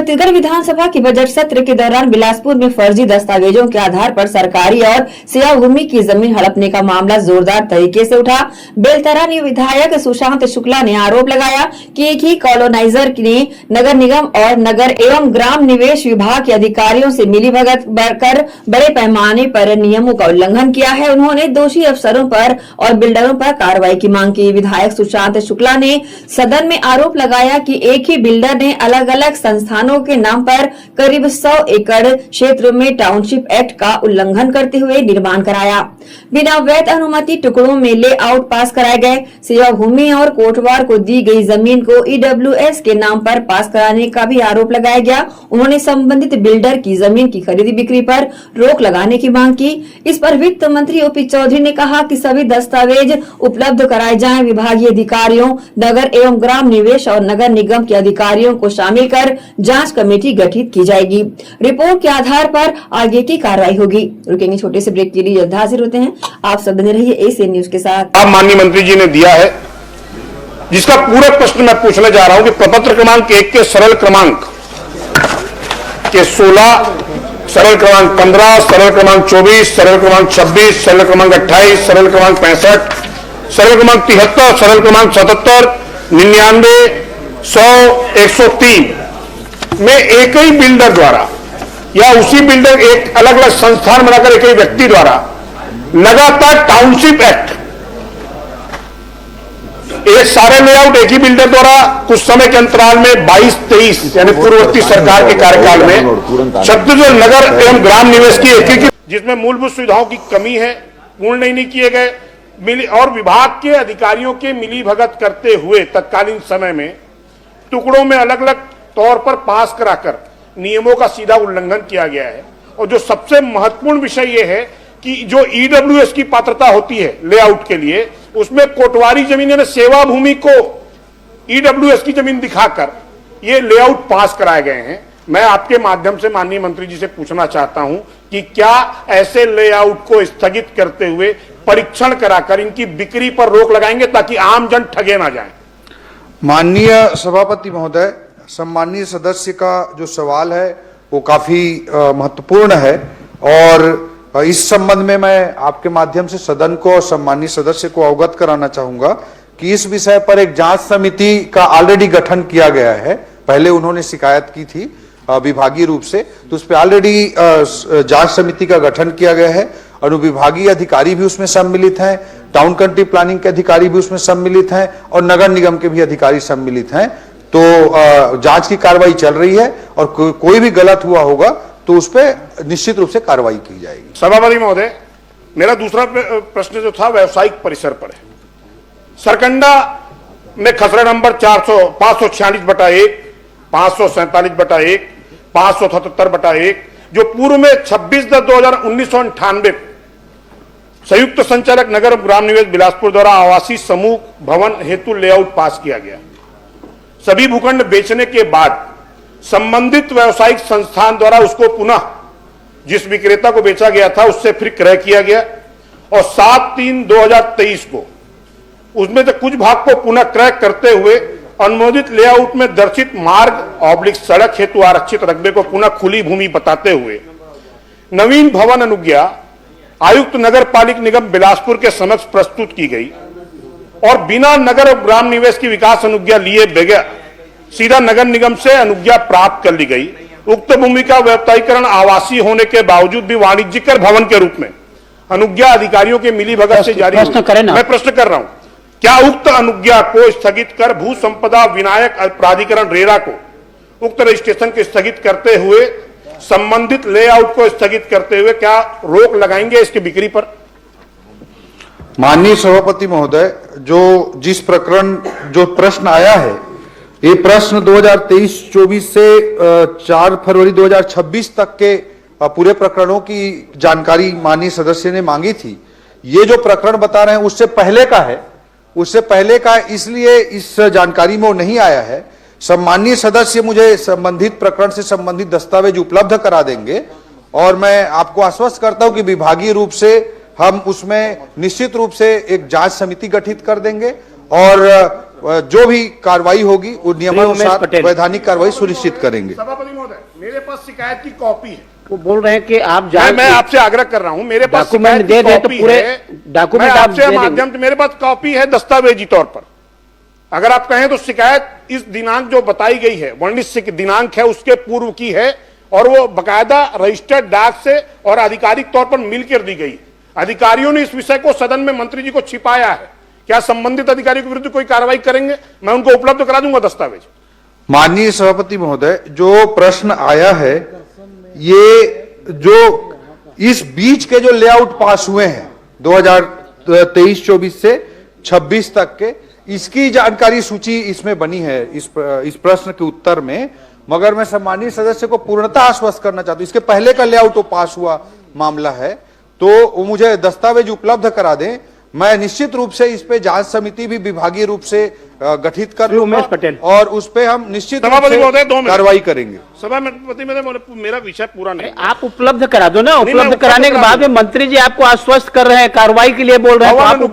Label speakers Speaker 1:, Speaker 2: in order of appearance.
Speaker 1: छत्तीसगढ़ विधानसभा के बजट सत्र के दौरान बिलासपुर में फर्जी दस्तावेजों के आधार पर सरकारी और सेवा भूमि की जमीन हड़पने का मामला जोरदार तरीके से उठा। बेलतरा विधायक सुशांत शुक्ला ने आरोप लगाया कि एक ही कॉलोनाइजर ने नगर निगम और नगर एवं ग्राम निवेश विभाग के अधिकारियों से मिलीभगत कर बड़े पैमाने पर नियमों का उल्लंघन किया है। उन्होंने दोषी अफसरों पर और बिल्डरों पर कार्रवाई की मांग की। विधायक सुशांत शुक्ला ने सदन में आरोप लगाया कि एक ही बिल्डर ने अलग अलग संस्थानों के नाम पर करीब 100 एकड़ क्षेत्र में टाउनशिप एक्ट का उल्लंघन करते हुए निर्माण कराया। बिना वैध अनुमति टुकड़ों में लेआउट पास कराए गए। सेवा भूमि और कोटवार को दी गई जमीन को ईडब्ल्यूएस के नाम पर पास कराने का भी आरोप लगाया गया। उन्होंने संबंधित बिल्डर की जमीन की खरीदी बिक्री पर रोक लगाने की मांग की। इस पर वित्त मंत्री ओपी चौधरी ने कहा कि सभी दस्तावेज उपलब्ध कराए जाएं। विभागीय अधिकारियों, नगर एवं ग्राम निवेश और नगर निगम के अधिकारियों को शामिल कर जांच कमेटी गठित की जाएगी। रिपोर्ट के आधार पर आगे की कार्रवाई होगी। रुकेंगे छोटे से ब्रेक के लिए, जल्द हाजिर होते हैं। आप सब बने रहिए एशियन न्यूज के साथ।
Speaker 2: अब माननीय मंत्री जी ने दिया है, जिसका पूरा प्रश्न मैं पूछने जा रहा हूं कि प्रपत्र क्रमांक 1 के सरल क्रमांक के 16, सरल क्रमांक 15, सरल क्रमांक 24, सरल क्रमांक 26, सरल क्रमांक 28, सरल क्रमांक 65, सरल क्रमांक 73, सरल क्रमांक 77, 99, 100, 103 में एक ही बिल्डर द्वारा या उसी बिल्डर एक अलग अलग संस्थान बनाकर एक ही व्यक्ति द्वारा लगातार टाउनशिप एक्ट, एक सारे लेआउट एक ही बिल्डर द्वारा कुछ समय के अंतराल में 22-23 यानी पूर्ववर्ती सरकार के कार्यकाल में छत्तीसगढ़ नगर एवं ग्राम निवेश की एक, जिसमें मूलभूत सुविधाओं की कमी है, पूर्ण नहीं किए गए और विभाग के अधिकारियों के मिलीभगत करते हुए तत्कालीन समय में टुकड़ों में अलग अलग तौर पर पास कराकर नियमों का सीधा उल्लंघन किया गया है। और जो सबसे महत्वपूर्ण विषय यह है कि जो ईडब्ल्यूएस की पात्रता होती है लेआउट के लिए, उसमें कोटवारी जमीन यानी सेवा भूमि को ईडब्ल्यूएस की जमीन दिखाकर ये लेआउट पास कराए गए हैं। मैं आपके माध्यम से माननीय मंत्री जी से पूछना चाहता हूं कि क्या ऐसे लेआउट को स्थगित करते हुए परीक्षण कराकर इनकी बिक्री पर रोक लगाएंगे ताकि आम जन ठगे ना जाए।
Speaker 3: माननीय सभापति महोदय, सम्मानीय सदस्य का जो सवाल है वो काफी महत्वपूर्ण है और इस संबंध में मैं आपके माध्यम से सदन को और सम्मानीय सदस्य को अवगत कराना चाहूंगा कि इस विषय पर एक जांच समिति का ऑलरेडी गठन किया गया है। पहले उन्होंने शिकायत की थी विभागीय रूप से, तो उस पर ऑलरेडी जांच समिति का गठन किया गया है। अनुविभागीय अधिकारी भी उसमें सम्मिलित हैं, टाउन कंट्री प्लानिंग के अधिकारी भी उसमें सम्मिलित हैं और नगर निगम के भी अधिकारी सम्मिलित हैं। तो जांच की कार्रवाई चल रही है और कोई भी गलत हुआ होगा तो उस पर निश्चित रूप से कार्रवाई की जाएगी।
Speaker 2: सभापति महोदय, मेरा दूसरा प्रश्न जो था व्यावसायिक परिसर पर है। सरकंडा में खसरा नंबर 546/1, 547/1, 577/1 जो पूर्व में 26/10/1998 संयुक्त संचालक नगर ग्राम निवेश बिलासपुर द्वारा आवासीय समूह भवन हेतु लेआउट पास किया गया। सभी भूखंड बेचने के बाद संबंधित व्यावसायिक संस्थान द्वारा उसको पुनः जिस विक्रेता को बेचा गया था उससे फिर क्रय किया गया और 7/3/2023 को उसमें से कुछ भाग को पुनः क्रय करते हुए अनुमोदित लेआउट में दर्शित मार्ग / सड़क हेतु आरक्षित रकबे को पुनः खुली भूमि बताते हुए नवीन भवन अनुज्ञा आयुक्त नगर पालिक निगम बिलासपुर के समक्ष प्रस्तुत की गई और बिना नगर और ग्राम निवेश की विकास अनुज्ञा लिए बगैर सीधा नगर निगम से अनुज्ञा प्राप्त कर ली गई। उक्त भूमि का व्यावसायीकरण आवासीय होने के बावजूद भी वाणिज्यिक भवन के रूप में अनुज्ञा अधिकारियों के मिलीभगत से जारी हुई। मैं प्रश्न कर रहा हूं, क्या उक्त अनुज्ञा को स्थगित कर भू संपदा विनायक प्राधिकरण रेरा को उक्त रजिस्ट्रेशन को स्थगित करते हुए संबंधित लेआउट को स्थगित करते हुए क्या रोक लगाएंगे इसकी बिक्री पर?
Speaker 3: माननीय सभापति महोदय, जो प्रश्न आया है, ये प्रश्न 2023-24 से 4 फरवरी 2026 तक के पूरे प्रकरणों की जानकारी माननीय सदस्य ने मांगी थी। ये जो प्रकरण बता रहे हैं उससे पहले का है, इसलिए इस जानकारी में वो नहीं आया है। सम्मानीय सदस्य मुझे संबंधित प्रकरण से संबंधित दस्तावेज उपलब्ध करा देंगे और मैं आपको आश्वस्त करता हूं कि विभागीय रूप से हम उसमें निश्चित रूप से एक जांच समिति गठित कर देंगे और जो भी कार्रवाई होगी वो नियमानुसार वैधानिक कार्रवाई सुनिश्चित करेंगे।
Speaker 2: शिकायत की कॉपी है।
Speaker 4: वो बोल रहे हैं कि आप
Speaker 2: मैं आपसे आग्रह कर रहा हूं, मेरे पास
Speaker 4: डॉक्यूमेंट
Speaker 2: शिकायत
Speaker 4: दे
Speaker 2: की
Speaker 4: दें तो
Speaker 2: कॉपी
Speaker 4: पूरे
Speaker 2: है।
Speaker 4: डॉक्यूमेंट
Speaker 2: मैं
Speaker 4: आप
Speaker 2: आपसे
Speaker 4: दे देंगे।
Speaker 2: माध्यम से, मेरे पास कॉपी है दस्तावेजी तौर पर। अगर आप कहें तो शिकायत इस दिनांक जो बताई गई है, वर्णित दिनांक है, उसके पूर्व की है और वो बकायदा रजिस्टर्ड डाक से और आधिकारिक तौर पर मिलकर दी गई। अधिकारियों ने इस विषय को सदन में मंत्री जी को छिपाया है। क्या संबंधित अधिकारियों के विरुद्ध कोई कार्रवाई करेंगे? मैं उनको उपलब्ध करा दूंगा दस्तावेज।
Speaker 3: माननीय सभापति महोदय, जो प्रश्न आया है, ये जो इस बीच के जो लेआउट पास हुए हैं 2023-24 से 26 तक के, इसकी जानकारी सूची इसमें बनी है इस प्रश्न के उत्तर में। मगर मैं सम्मानीय सदस्य को पूर्णतः आश्वस्त करना चाहता हूं, इसके पहले का लेआउट वो पास हुआ मामला है, तो वो मुझे दस्तावेज उपलब्ध करा दें। मैं निश्चित रूप से इस पे जांच समिति भी विभागीय रूप से गठित कर लूंगा
Speaker 4: उमेश पटेल।
Speaker 3: और उस पे हम निश्चित रूप
Speaker 2: सभापति
Speaker 3: से
Speaker 2: महोदय, 2 मिनट
Speaker 3: कार्रवाई करेंगे।
Speaker 2: सभापति मेरा विषय पूरा नहीं।
Speaker 4: आप उपलब्ध करा दो ना,
Speaker 2: मैं
Speaker 4: उपलब्ध
Speaker 2: उपलब्ध
Speaker 4: कराने के
Speaker 2: करा
Speaker 4: बाद में
Speaker 2: दूंगा।
Speaker 4: मंत्री जी आपको आश्वस्त कर रहे हैं, कार्रवाई के लिए बोल रहे हैं, तो आप उपलब्ध